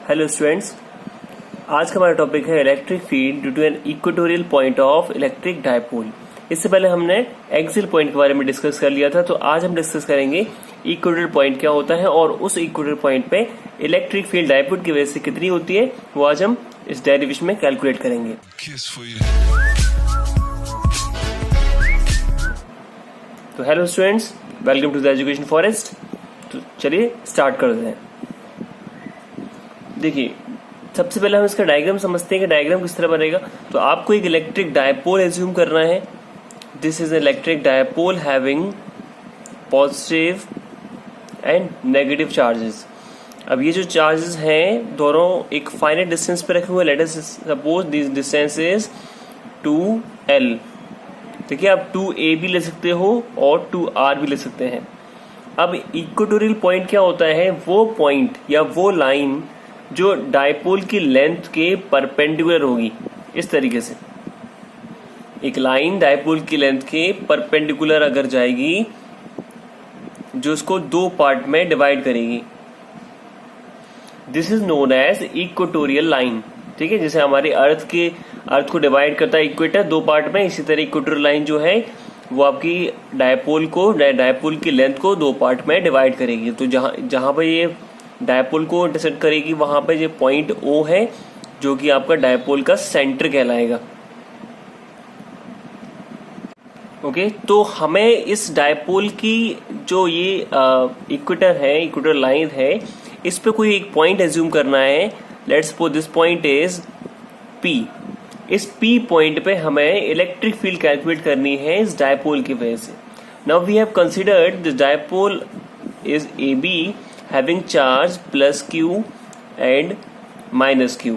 Hello students, आज का हमारा टॉपिक है electric field due to an equatorial point of electric dipole. इससे पहले हमने एक्सियल पॉइंट के बारे में डिस्कस कर लिया था, तो आज हम डिस्कस करेंगे इक्वेटोरियल पॉइंट क्या होता है और उस इक्वेटोरियल पॉइंट पे इलेक्ट्रिक फील्ड डायपोल की वजह से कितनी होती है, वो आज हम इस डेरिवेशन में कैलकुलेट करेंगे। तो hello students, welcome to the education forest. तो चलिए स्टार्ट करते हैं। देखिए, सबसे पहले हम इसका डायग्राम समझते हैं कि डायग्राम किस तरह बनेगा। तो आपको एक इलेक्ट्रिक डायपोल एज्यूम करना है। This is electric dipole having positive and negative charges. अब ये जो चार्जेस हैं दोनों एक फाइनाइट डिस्टेंस पे रखे हुए। Let us suppose this distance is 2L। देखिए, आप 2A भी ले सकते हो और 2R भी ले सकते हैं। अब इक्वेटोरियल पॉइंट क्या होता है? वो पॉइंट या वो लाइन जो डायपोल की लेंथ के परपेंडिकुलर होगी। इस तरीके से एक लाइन डायपोल की लेंथ के परपेंडिकुलर अगर जाएगी, जो उसको दो पार्ट में डिवाइड करेगी, this is known as equatorial line. ठीक है, जैसे हमारे अर्थ को डिवाइड करता है इक्वेटर दो पार्ट में, इसी तरह इक्वेटोरियल लाइन जो है वो आपकी डायपोल की लेंथ को दो पार्ट में डिवाइड करेगी। तो जहां पर ये डायपोल को इंटरसेक्ट करेगी, वहां पे ये पॉइंट O है, जो कि आपका डायपोल का सेंटर कहलाएगा। ओके, तो हमें इस डायपोल की जो ये इक्वेटर लाइन है, इस पे कोई एक पॉइंट एज्यूम करना है। Let's suppose this point is P। इस P पॉइंट पे हमें इलेक्ट्रिक फील्ड कैलकुलेट करनी है इस डायपोल की वजह से। Now we have considered this dipole is AB having charge plus Q and minus Q.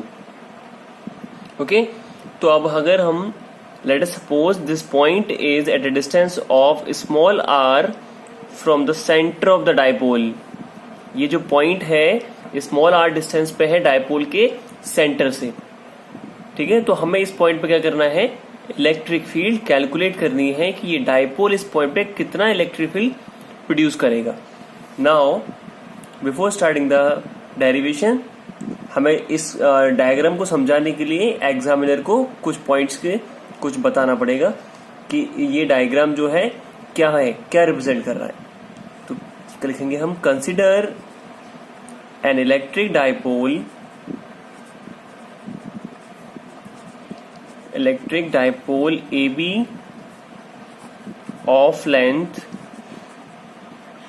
Okay, तो अब अगर हम let us suppose this point is at a distance of small r from the center of the dipole. ये जो point है small r distance पे है dipole के सेंटर से। ठीक है, तो हमें इस पॉइंट पे क्या करना है? इलेक्ट्रिक फील्ड कैलकुलेट करनी है कि ये डायपोल इस पॉइंट पे कितना इलेक्ट्रिक फील्ड प्रोड्यूस करेगा। Now before starting the derivation, हमें इस डायग्राम को समझाने के लिए एग्जामिनर को कुछ पॉइंट्स के कुछ बताना पड़ेगा कि ये डायग्राम जो है क्या रिप्रेजेंट कर रहा है। तो लिखेंगे हम, consider an electric dipole AB of length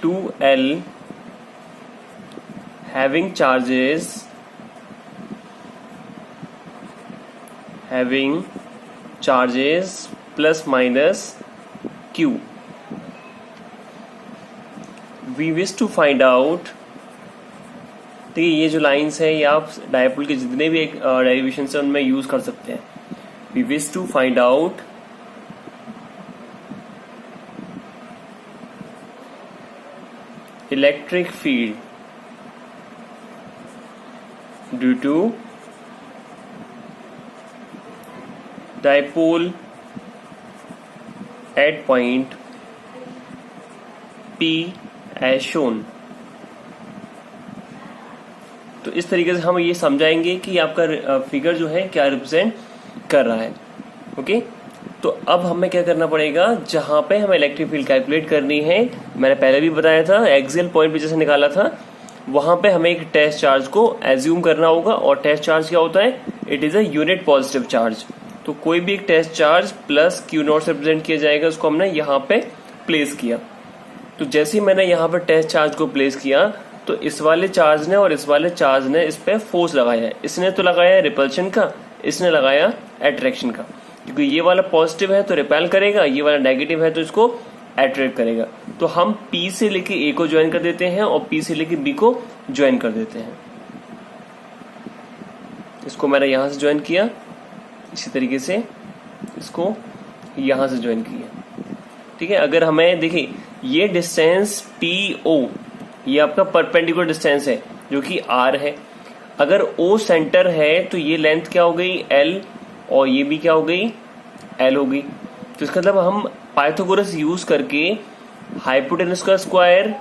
2L having charges plus minus Q. We wish to find out, ठीक है, ये जो लाइंस है ये आप डायपोल के जितने भी डेरिवेशन है उनमें यूज कर सकते हैं। We wish to find out electric field due to dipole at point P as shown। तो इस तरीके से हम ये समझाएंगे कि आपका फिगर जो है क्या रिप्रेजेंट कर रहा है। ओके, तो अब हमें क्या करना पड़ेगा? जहां पे हमें इलेक्ट्रिक फील्ड कैलकुलेट करनी है, मैंने पहले भी बताया था, एक्सियल पॉइंट पे जैसे निकाला था, वहां पे हमें एक टेस्ट चार्ज को एज्यूम करना होगा। और टेस्ट चार्ज क्या होता है? It is a unit positive charge. तो कोई भी एक टेस्ट चार्ज प्लस Q0 से रिप्रेजेंट किया जाएगा, उसको हमने यहाँ पे प्लेस किया। तो जैसे ही मैंने यहाँ पे टेस्ट चार्ज को प्लेस किया, तो इस वाले चार्ज ने और इस वाले चार्ज ने इस पे फोर्स लगाया है। इसने तो लगाया रिपल्शन का, इसने लगाया अट्रैक्शन का। क्योंकि ये वाला पॉजिटिव है तो रिपेल करेगा, ये वाला नेगेटिव है तो इसको अट्रैक्ट करेगा। तो हम P से लेके A को ज्वाइन कर देते हैं और P से लेके B को ज्वाइन कर देते हैं। इसको मैंने यहां से ज्वाइन किया, इसी तरीके से इसको यहां से ज्वाइन किया। ठीक है, अगर हमें देखिए ये डिस्टेंस PO, ये आपका परपेंडिकुलर डिस्टेंस है जो कि R है। अगर O सेंटर है तो ये लेंथ क्या हो गई? L, और ये भी क्या हो गई? L हो गई। तो इसका मतलब हम पाइथागोरस यूज करके हाइपोटेनस का square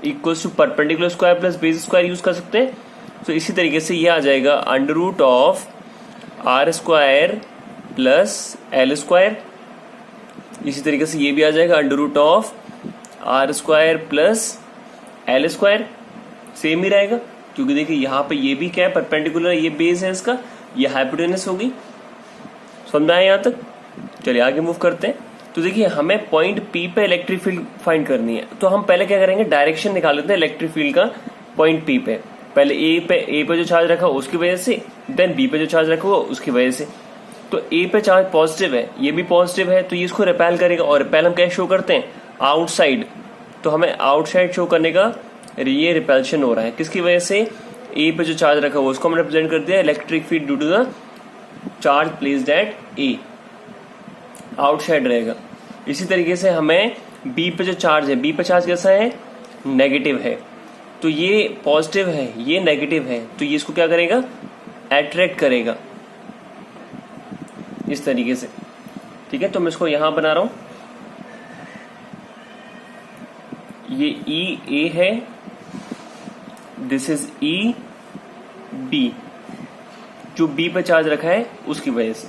equals to perpendicular square plus base square use कर सकते हैं। तो इसी तरीके से ये आ जाएगा under root of R square plus L square. इसी तरीके से ये भी आ जाएगा under root of R square plus L square, same ही रहेगा क्योंकि देखिए यहाँ पे ये भी क्या है, परपेंडिकुलर, ये बेस है इसका, ये हाइपोटेनस होगी। समझा है यहाँ तक? चलिए आगे मूव करते हैं। तो देखिए हमें पॉइंट पी पे इलेक्ट्रिक फील्ड फाइंड करनी है, तो हम पहले क्या करेंगे, डायरेक्शन निकाल लेते हैं इलेक्ट्रिक फील्ड का पॉइंट पी पे। पहले ए पे जो चार्ज रखा उसकी वजह से, देन बी पे जो चार्ज रखा हुआ उसकी वजह से। तो ए पे चार्ज पॉजिटिव है, ये भी पॉजिटिव है, तो ये इसको रिपेल करेगा, और रिपेल हम क्या शो करते हैं, आउटसाइड। तो हमें आउटसाइड शो करने का ये रिपल्शन हो रहा है, किसकी वजह से, ए पे जो चार्ज रखा हुआ उसको हमने रिप्रेजेंट कर दिया electric field due to the charge placed at A, outside रहेगा। इसी तरीके से हमें बी पे जो चार्ज है, बी पे चार्ज कैसा है, नेगेटिव है, तो ये पॉजिटिव है, ये नेगेटिव है, तो ये इसको क्या करेगा, अट्रैक्ट करेगा इस तरीके से। ठीक है, तो मैं इसको यहां बना रहा हूं, ये ई ए है, दिस इज ई बी, जो बी पे चार्ज रखा है उसकी वजह से।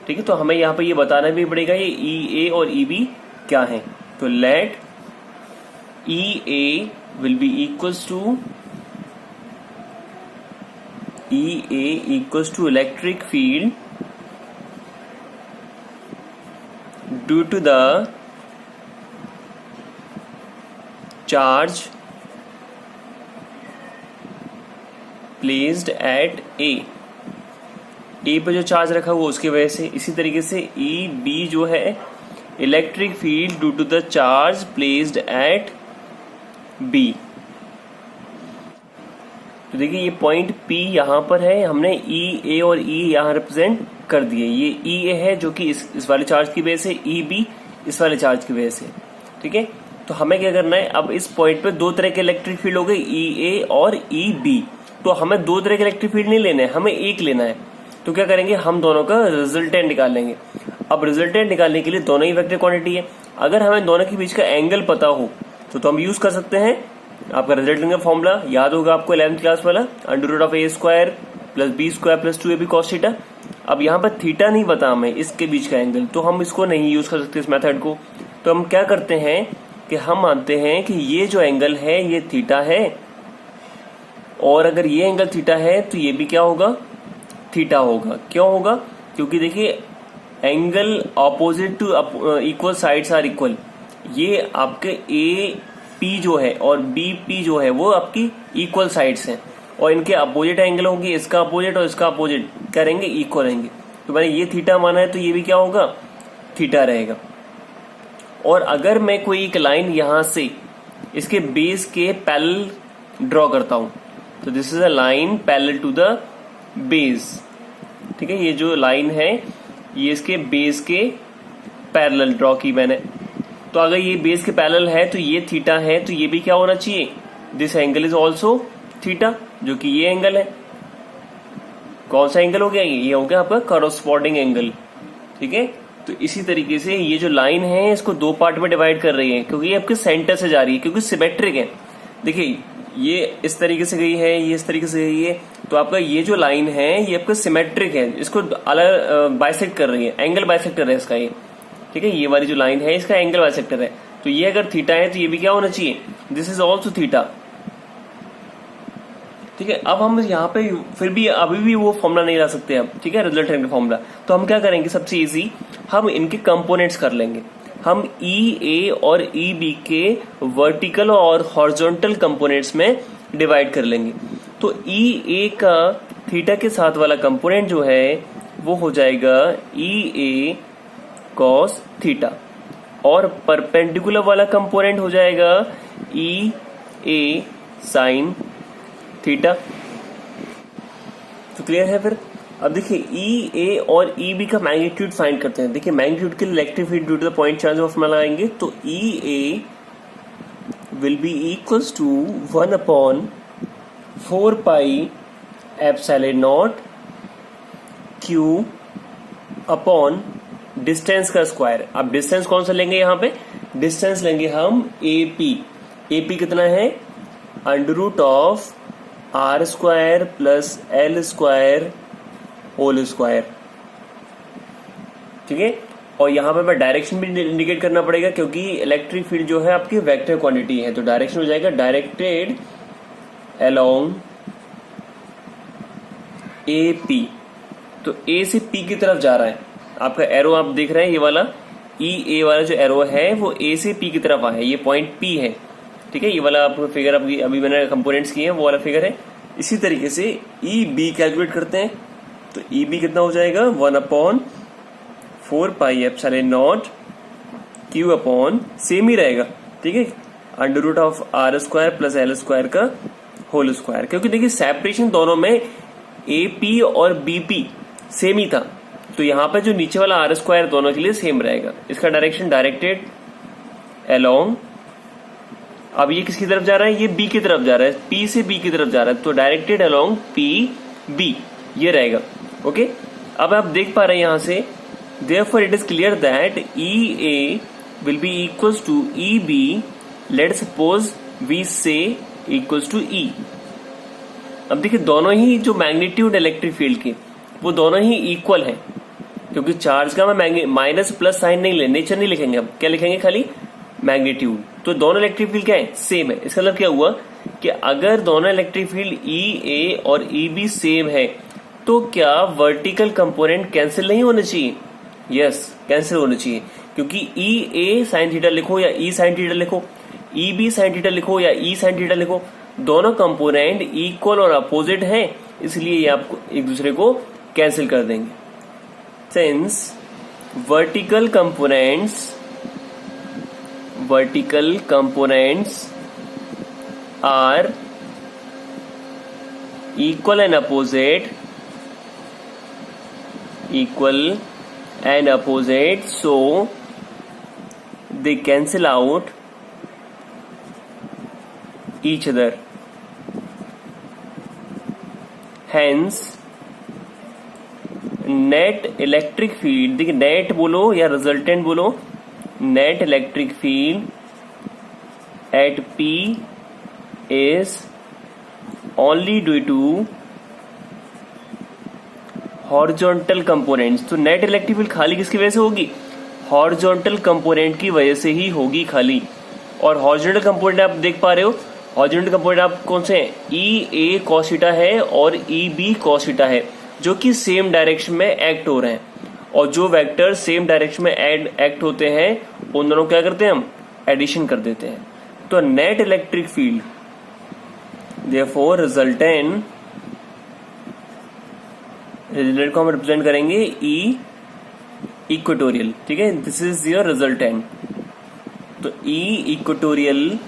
ठीक है, तो हमें यहाँ पे ये बताना भी पड़ेगा ये ई ए और ई बी क्या है। तो let E A will be equals to E A equals to electric field due to the charge placed at A पे जो चार्ज रखा हुआ उसकी वजह से। इसी तरीके से ई बी जो है electric field due to the charge placed at B. तो देखिए ये पॉइंट पी यहां पर है, हमने ई ए और ई यहां रिप्रेजेंट कर दिए। ये ई ए है जो कि इस वाले चार्ज की वजह से, ई बी इस वाले चार्ज की वजह से। ठीक है, तो हमें क्या करना है, अब इस पॉइंट पे दो तरह के इलेक्ट्रिक फील्ड हो गए, ई ए और ई बी। तो हमें दो तरह के इलेक्ट्रिक फील्ड नहीं लेने, हमें एक लेना है। तो क्या करेंगे, हम दोनों का रिजल्टेंट निकालेंगे। अब रिजल्टेंट निकालने के लिए दोनों ही वेक्टर क्वांटिटी है, अगर हमें दोनों के बीच का एंगल पता हो तो हम यूज कर सकते हैं आपका रिजल्टेंट का फॉर्मूला, याद होगा आपको 11th क्लास वाला, under root of A square plus B square plus 2ab cos theta. अब यहाँ पर थीटा नहीं पता हमें इसके बीच का एंगल, तो हम इसको नहीं यूज कर सकते इस मेथड को। तो हम क्या करते हैं कि हम मानते हैं कि ये जो एंगल है ये थीटा है, और अगर ये एंगल थीटा है तो ये भी क्या होगा, थीटा होगा। क्यों होगा, क्योंकि देखिए angle opposite to equal sides are equal. ये आपके ए पी जो है और बी पी जो है वो आपकी इक्वल साइड्स हैं, और इनके अपोजिट एंगल होंगे, इसका अपोजिट और इसका अपोजिट करेंगे, इक्वल रहेंगे। तो मैंने ये थीटा माना है तो ये भी क्या होगा, थीटा रहेगा। और अगर मैं कोई एक लाइन यहां से इसके बेस के पैरेलल ड्रॉ करता हूं, तो this is a line parallel to the base. ठीक है, ये जो लाइन है ये इसके बेस के पैरेलल ड्रॉ की मैंने। तो अगर ये बेस के पैरेलल है तो ये थीटा है, तो ये भी क्या होना चाहिए, this angle is also theta, जो कि ये एंगल है। कौन सा एंगल हो गया, ये हो गया आपका कॉरस्पॉन्डिंग एंगल। ठीक है, तो इसी तरीके से ये जो लाइन है इसको दो पार्ट में डिवाइड कर रही है, क्योंकि ये आपके सेंटर से जा रही है, क्योंकि सिमेट्रिक है। देखिए ये इस तरीके से गई है, ये इस तरीके से गई है, तो आपका ये जो लाइन है ये आपका सिमेट्रिक है, इसको अलग बाइसेक्ट कर रही है, एंगल बाइसेक्टर है इसका ये। ठीक है, ये वाली जो लाइन है इसका एंगल बाइसेक्टर है, तो ये अगर थीटा है तो ये भी क्या होना चाहिए, दिस इज ऑल्सो थीटा। ठीक है, अब हम यहाँ पे फिर भी अभी भी वो फॉर्मूला नहीं ला सकते अब। ठीक है, रिजल्टेंट का फॉर्मूला, तो हम क्या करेंगे, सबसे इजी हम इनके कंपोनेंट्स कर लेंगे। हम ई ए और ई बी के वर्टिकल और हॉरिजॉन्टल कंपोनेंट्स में डिवाइड कर लेंगे। तो ई ए का थीटा के साथ वाला कंपोनेंट जो है वो हो जाएगा ई ए कॉस थीटा, और परपेंडिकुलर वाला कंपोनेंट हो जाएगा ई ए साइन थीटा। तो क्लियर है फिर। अब देखिए ई ए और ई बी का मैग्नीट्यूड फाइंड करते हैं। देखिए मैग्नीट्यूड के लिए electric field due to the point charge of लगाएंगे, तो E A will be equals to 1/4 pi epsilon naught Q upon distance का स्क्वायर। अब डिस्टेंस कौन सा लेंगे, यहाँ पे डिस्टेंस लेंगे हम ए पी। ए पी कितना है, under root of R square plus L square whole square, ठीक है। और यहां पे मैं डायरेक्शन भी इंडिकेट करना पड़ेगा क्योंकि इलेक्ट्रिक फील्ड जो है आपकी वेक्टर क्वांटिटी है, तो डायरेक्शन हो जाएगा डायरेक्टेड अलोंग ए पी। तो ए से पी की तरफ जा रहा है आपका एरो, आप देख रहे हैं ये वाला ई ए वाला जो एरो है वो ए से पी की तरफ आया है, ये पॉइंट पी है, ठीक है। ये वाला आपको फिगर अभी मैंने कंपोनेंट्स किए हैं वो वाला फिगर है। इसी तरीके से ई बी कैलकुलेट करते हैं, तो ई बी कितना हो जाएगा 1/4 pi epsilon naught Q upon same ही रहेगा, ठीक है, under root of R square plus L square का होल स्क्वायर। क्योंकि देखिए सेपरेशन दोनों में ए पी और बी पी सेम ही था, तो यहां पे जो नीचे वाला आर स्क्वायर दोनों के लिए सेम रहेगा। इसका डायरेक्शन डायरेक्टेड अलोंग, अब ये किसकी तरफ जा रहा है, ये बी की तरफ जा रहा है, पी से बी की तरफ जा रहा है, तो डायरेक्टेड अलोंग पी बी ये रहेगा, ओके। अब आप देख पा रहे हैं यहां से, therefore it is clear that EA will be equals to EB, let's suppose we say equals to E। अब देखिए दोनों ही जो मैग्नीट्यूड इलेक्ट्रिक फील्ड के वो दोनों ही इक्वल हैं, क्योंकि चार्ज का मैं माइनस प्लस साइन नहीं ले, नेचर नहीं लिखेंगे, अब क्या लिखेंगे खाली मैग्नीट्यूड। तो दोनों इलेक्ट्रिक फील्ड क्या है, सेम है। इसका मतलब क्या हुआ कि अगर दोनों इलेक्ट्रिक फील्ड ई ए और ई बी सेम है तो क्या वर्टिकल कंपोनेंट कैंसिल नहीं होने चाहिए, यस कैंसिल होने चाहिए, क्योंकि ई ए साइन थीटा लिखो या ई साइन थीटा लिखो, ई बी साइन थीटा लिखो या ई साइन थीटा लिखो, दोनों कंपोनेंट इक्वल और अपोजिट हैं, इसलिए ये आपको एक दूसरे को कैंसिल कर देंगे। Since vertical components are equal and opposite, so they cancel out each other, hence net electric field, देखिए नेट बोलो या रिजल्टेंट बोलो, net electric field at P is only due to horizontal components. तो net electric field खाली किसकी वजह से होगी, हॉरिजॉन्टल कंपोनेंट की वजह से ही होगी खाली। और हॉरिजॉन्टल कंपोनेंट आप देख पा रहे हो, हॉरिजॉन्टल कंपोनेंट आप कौन से हैं, ई ए कॉस थीटा है और ई बी कॉस थीटा है, जो कि सेम डायरेक्शन में एक्ट हो रहे हैं। और जो वेक्टर सेम डायरेक्शन में एक्ट होते हैं उन दोनों क्या करते हैं, हम एडिशन कर देते हैं। तो net electric field therefore resultant को हम रिप्रेजेंट करेंगे ई इक्वेटोरियल, ठीक है, दिस इज योर रिजल्टेंट। तो E equatorial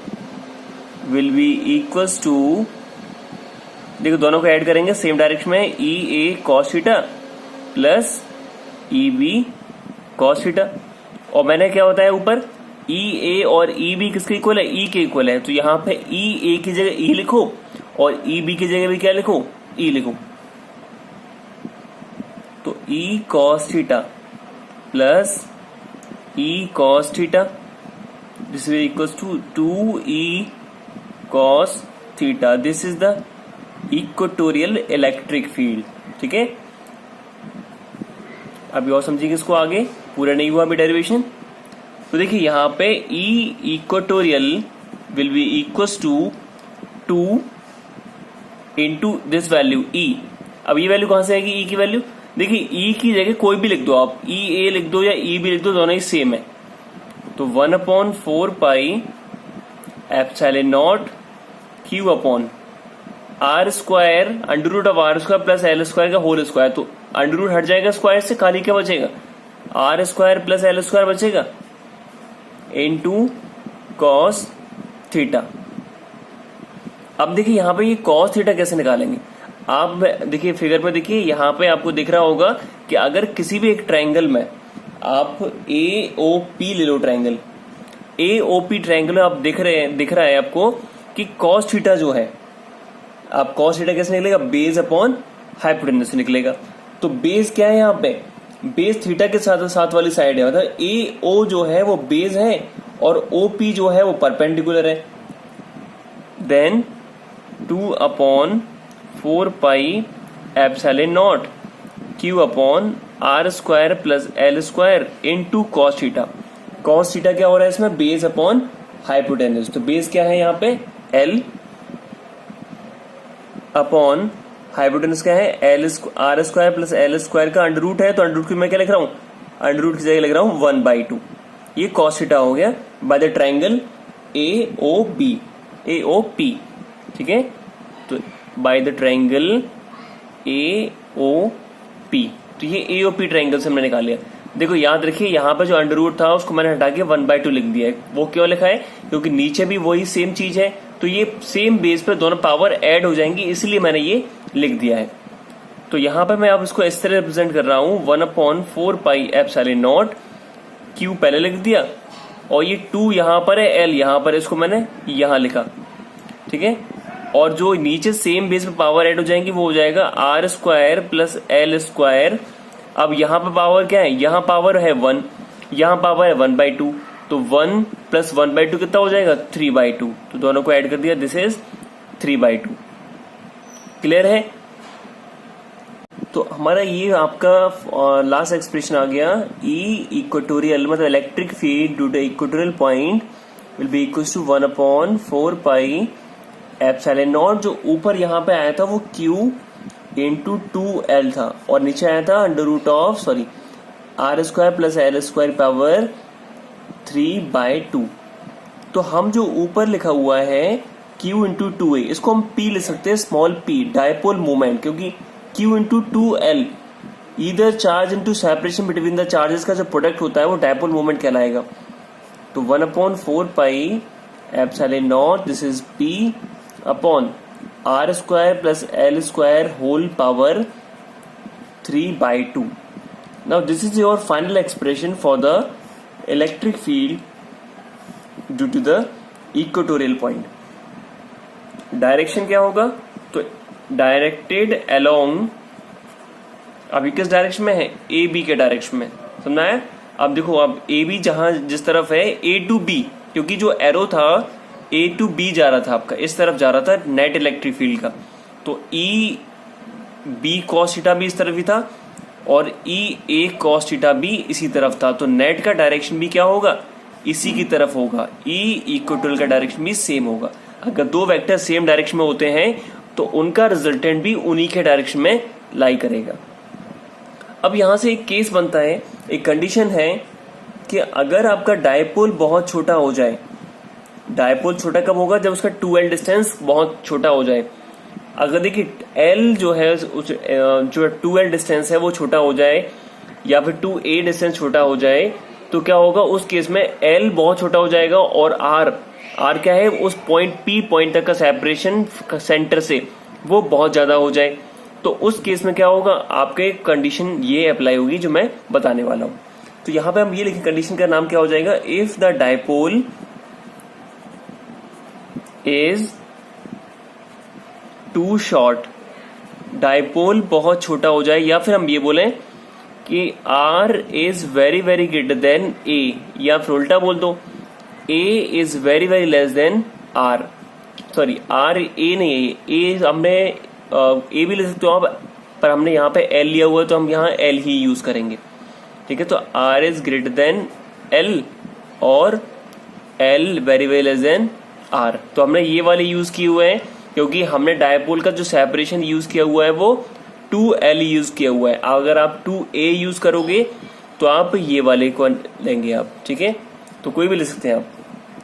will be equals to, देखो दोनों को ऐड करेंगे सेम डायरेक्शन में, E A cos theta plus E B cos theta. और मैंने क्या बताया ऊपर, ई ए और ई बी किसके इक्वल है, ई के इक्वल है, तो यहां पे ई ए की जगह ई लिखो और ई बी की जगह भी क्या लिखो, ई लिखो। तो E cos theta plus E cos theta this is equals to 2e cos theta, this is the equatorial electric field, ठीक है। अभी और समझिए इसको आगे, पूरा नहीं हुआ अभी डेरिवेशन। तो देखिए यहां पे E equatorial will be equals to 2 into this value E. अब ये वैल्यू कहां से आएगी, ई की वैल्यू, देखिए ई की जगह कोई भी लिख दो आप, ई ए लिख दो या ई बी लिख दो, दोनों ही सेम है। तो 1/4 pi epsilon naught Q upon R square under root of R square plus L square का होल स्क्वायर। तो अंडर रूट हट जाएगा स्क्वायर से, खाली क्या बचेगा, R square plus L square बचेगा इनटू कॉस थीटा। अब देखिए यहां पे ये कॉस थीटा कैसे निकालेंगे, आप देखिए फिगर में, देखिए यहां पे आपको दिख रहा होगा कि अगर किसी भी एक ट्रायंगल में आप ए ओ पी ले लो, triangle A O P triangle में आप दिख रहा है आपको कि कॉस थीटा जो है, आप कॉस थीटा कैसे निकलेगा, बेस अपॉन हाइपोटेन्यूज से निकलेगा। तो बेस क्या है यहाँ पे, बेस थीटा के साथ वाली साइड है, मतलब ए ओ जो है वो बेस है और ओ पी जो है वो परपेंडिकुलर है। Then 2 upon 4 pi epsilon naught Q upon R square plus L square into cos theta. Cos theta क्या हो रहा है इसमें, बेस अपॉन हाइपोटेन्यूज। तो बेस क्या है यहाँ पे, एल अपॉन हाइपोटेन्यूज क्या है, L R square plus L square का अंडर रूट है, तो अंडर रूट की मैं क्या लिख रहा हूँ, अंडर रूट की जगह लिख रहा हूँ 1/2। ये कॉस थीटा हो गया बाय द ट्राइंगल AOP। ठीक है, तो बाय द ट्राइंगल AOP, तो ये AOP ट्राइंगल से हमने निकाल लिया। देखो याद रखिए यहाँ पे जो अंडर रूट था उसको मैंने हटा के 1/2 लिख दिया है। वो क्यों लिखा है, क्योंकि नीचे भी वही सेम चीज है, तो ये सेम बेस पे दोनों पावर ऐड हो जाएंगी, इसलिए मैंने ये लिख दिया है। तो यहाँ पे मैं अब इसको इस तरह रिप्रेजेंट कर रहा हूँ 1/4 पाई एप्सिलॉन नॉट, क्यू पहले लिख दिया, और ये 2 यहाँ पर है, एल यहाँ पर, इसको मैंने यहाँ लिखा। ठीक है, और जो नीचे सेम बेस पे पावर ऐड हो जाएंगी वो हो जाएगा R square plus L square. अब यहाँ पे पावर क्या है, यहाँ पावर है 1, यहाँ पावर है 1/2, तो 1 प्लस 1/2 कितना हो जाएगा, 3/2। तो दोनों को ऐड कर दिया, दिस इज 3/2। क्लियर है। तो हमारा ये आपका लास्ट एक्सप्रेशन आ गया, ई इक्वेटोरियल मतलब electric field due to equatorial point will be equal to 1/4 pi epsilon naught. जो ऊपर यहाँ पे आया था वो Q इंटू 2L था, और नीचे आया था under root of R square plus L square power 3/2। तो हम जो ऊपर लिखा हुआ है Q इंटू 2A, इसको हम P लिख सकते हैं, स्मॉल p, डायपोल मोमेंट, क्योंकि Q इंटू 2L इधर charge into separation between the charges का जो प्रोडक्ट होता है वो डायपोल मोमेंट कहलाएगा। तो 1/4 pi epsilon naught, this is P upon R square plus L square whole power 3/2। Now this is your final expression for the electric field due to the equatorial point. Direction क्या होगा, तो directed along, अभी किस direction में है, A B के direction में, समझना है। अब देखो, अब ए बी जहां जिस तरफ है ए टू बी, क्योंकि जो एरो था ए टू बी जा रहा था आपका, इस तरफ जा रहा था नेट इलेक्ट्रिक फील्ड का, तो ई बी कॉस थीटा भी इस तरफ ही था और ई ए कॉस थीटा भी इसी तरफ था, तो नेट का डायरेक्शन भी क्या होगा, इसी की तरफ होगा। ई इक्वेटोरियल का डायरेक्शन भी सेम होगा। अगर दो वेक्टर सेम डायरेक्शन में होते हैं तो उनका रिजल्टेंट भी उन्हीं के डायरेक्शन में लाई करेगा। अब यहां से एक केस बनता है, एक कंडीशन है कि अगर आपका डायपोल बहुत छोटा हो जाए, डायपोल छोटा कब होगा, जब उसका 2L डिस्टेंस बहुत छोटा हो जाए। अगर देखिए L जो है, जो 2L डिस्टेंस है वो छोटा हो जाए या फिर 2A डिस्टेंस छोटा हो जाए, तो क्या होगा, उस केस में L बहुत छोटा हो जाएगा और R क्या है, उस पॉइंट P पॉइंट तक का सेपरेशन सेंटर से वो बहुत ज्यादा हो जाए, तो उस केस में क्या होगा, आपके कंडीशन ये अप्लाई होगी जो मैं बताने वाला हूं। तो यहां पे हम ये लिखें, कंडीशन का नाम क्या हो जाएगा, if the dipole is too short, dipole बहुत छोटा हो जाए, या फिर हम ये बोलें कि R is very very greater then A, या फिर उल्टा बोल दो A is very very less than R, sorry R A नहीं है, A हमने A भी ले सकते हो आप, पर हमने यहाँ पे L लिया हुआ है तो हम यहाँ L ही यूज करेंगे। ठीक है, तो R is greater than L और L very very less than R, तो हमने ये वाले यूज किए हुए हैं क्योंकि हमने डायपोल का जो सेपरेशन यूज किया हुआ है वो 2L यूज किया हुआ है। अगर आप 2A यूज करोगे तो आप ये वाले को लेंगे आप, ठीक है, तो कोई भी ले सकते हैं आप।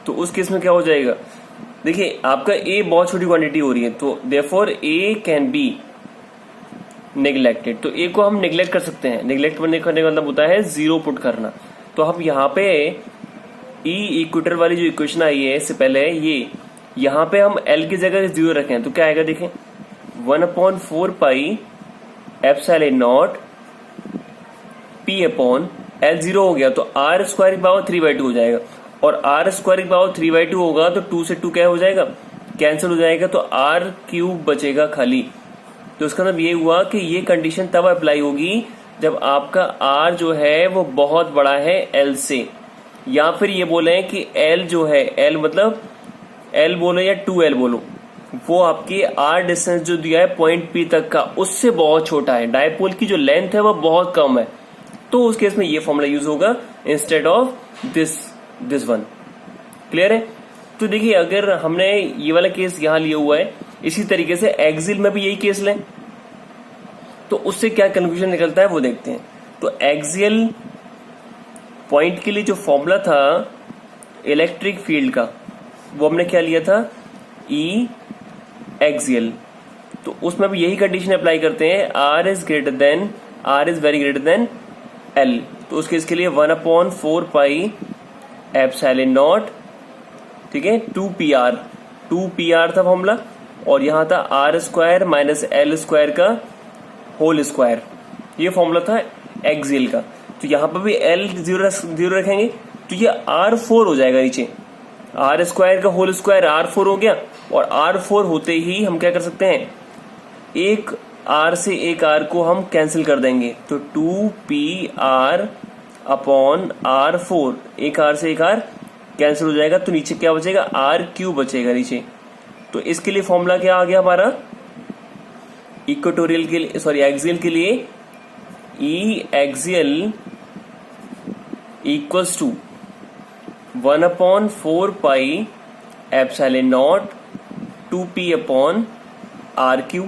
तो उस केस में क्या हो जाएगा, देखिए आपका A बहुत छोटी क्वांटिटी हो रही है, तो therefore A can be neglected, तो A को हम नेग्लेक्ट कर सकते हैं। नेग्लेक्ट करने का मतलब होता है जीरो पुट करना। तो हम यहाँ पे E इक्वेटर वाली जो इक्वेशन आई है इससे पहले, ये यहाँ पे हम L की जगह जीरो रखें तो क्या आएगा, देखें 1/4 pi epsilon not P upon L zero हो गया तो R स्क्वायर की पावर 3/2 हो जाएगा, और R स्क्वायर की पावर 3/2 होगा तो 2 से 2 क्या हो जाएगा, कैंसिल हो जाएगा, तो R क्यूब बचेगा खाली। तो इसका मतलब ये हुआ कि ये कंडीशन तब अप्लाई होगी जब आपका R जो है वो बहुत बड़ा है L से, या फिर ये बोले कि L जो है, L मतलब L बोलो या 2L बोलो, वो आपके आर डिस्टेंस जो दिया है पॉइंट पी तक का उससे बहुत छोटा है, डायपोल की जो लेंथ है वो बहुत कम है, तो उस केस में ये फॉर्मूला यूज होगा instead of this one. Clear है? तो देखिए अगर हमने ये वाला केस यहां लिया हुआ है, इसी तरीके से एक्सियल में भी यही केस लें तो उससे क्या कंक्लूजन निकलता है वो देखते हैं। तो एक्सियल पॉइंट के लिए जो फॉर्मूला था इलेक्ट्रिक फील्ड का वो हमने क्या लिया था, ई एक्सियल। तो उसमें भी यही कंडीशन अप्लाई करते हैं, R is very greater than L. तो उस केस के लिए 1/4 पाई एप्सिलॉन नॉट, ठीक है, 2pr था फॉर्मूला, और यहां था R square minus L square का होल स्क्वायर, ये फॉर्मूला था एक्सियल का। तो यहां पर भी एल जीरो रखेंगे तो ये R4 हो जाएगा नीचे, आर स्क्वायर का होल स्क्वायर R4 हो गया, और R4 होते ही हम क्या कर सकते हैं, एक R से एक R को हम कैंसिल कर देंगे, तो 2pr अपॉन R4, एक R से एक R कैंसिल हो जाएगा, तो नीचे क्या बचेगा, R³ बचेगा नीचे। तो इसके लिए फॉर्मूला क्या आ गया हमारा, इक्वेटोरियल के लिए, सॉरी एक्सियल के लिए, E axial equals to 1/4 pi epsilon naught 2p upon R³।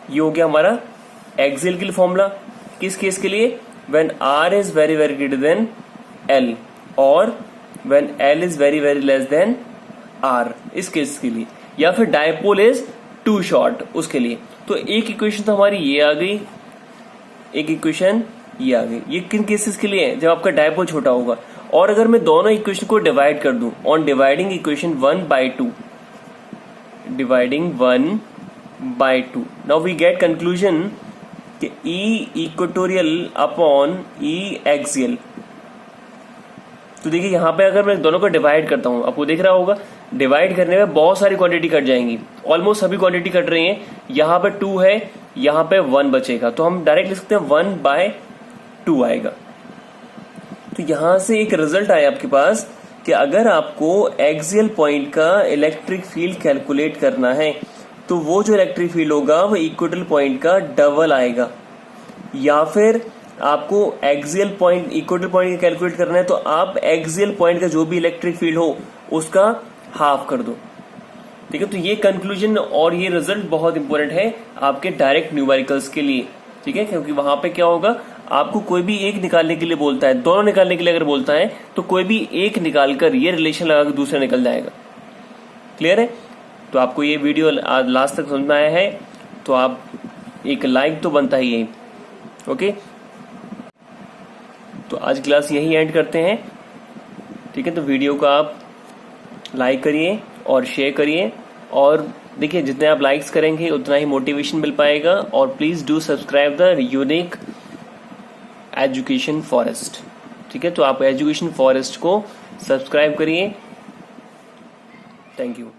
ये हो गया हमारा एक्सियल के लिए फॉर्मूला। किस केस के लिए, when R is very very greater then L और when L is very very less than R, इस केस के लिए, या फिर डायपोल इज टू शॉर्ट उसके लिए। तो एक इक्वेशन तो हमारी ये आ गई, एक इक्वेशन ये आ गई। ये किन केसेस के लिए है, जब आपका डायपोल छोटा होगा। और अगर मैं दोनों इक्वेशन को डिवाइड कर दूं on dividing equation 1/2, dividing 1/2, now we get conclusion कि E equatorial upon E axial. तो देखिए यहां पे अगर मैं दोनों को डिवाइड करता हूं, आपको दिख रहा होगा डिवाइड करने में बहुत सारी क्वांटिटी कट जाएंगी, ऑलमोस्ट सभी क्वांटिटी कट रही हैं। यहां पे 2 है, यहां पे 1 बचेगा, तो हम डायरेक्ट लिख सकते हैं 1/2 आएगा। तो यहां से एक रिजल्ट आया आपके पास कि अगर आपको एक्सियल पॉइंट का इलेक्ट्रिक फील्ड कैलकुलेट करना है तो वो जो इलेक्ट्रिक फील्ड होगा वो इक्वेटोरियल पॉइंट का डबल आएगा, या फिर आपको एक्सियल पॉइंट इक्वेटोरियल पॉइंट का कैलकुलेट करना है तो आप एक्सियल पॉइंट का जो भी इलेक्ट्रिक फील्ड हो उसका हाफ कर दो। ठीक है, तो ये कंक्लूजन और ये रिजल्ट बहुत इंपॉर्टेंट है आपके डायरेक्ट न्यूमेरिकल्स के लिए। ठीक है, क्योंकि वहां पे क्या होगा, आपको कोई भी एक निकालने के लिए बोलता है, दोनों निकालने के लिए अगर बोलता है तो कोई भी एक निकालकर ये रिलेशन लगा के दूसरा निकल जाएगा। क्लियर है? तो आपको ये वीडियो लास्ट तक समझ में आया है तो आप एक लाइक तो बनता ही है। ओके, तो आज क्लास यही एंड करते हैं। ठीक है, तो वीडियो को आप लाइक करिए और शेयर करिए, और देखिए जितने आप लाइक्स करेंगे उतना ही मोटिवेशन मिल पाएगा। और please do subscribe the unique education forest. ठीक है, तो आप एजुकेशन फॉरेस्ट को सब्सक्राइब करिए। Thank you.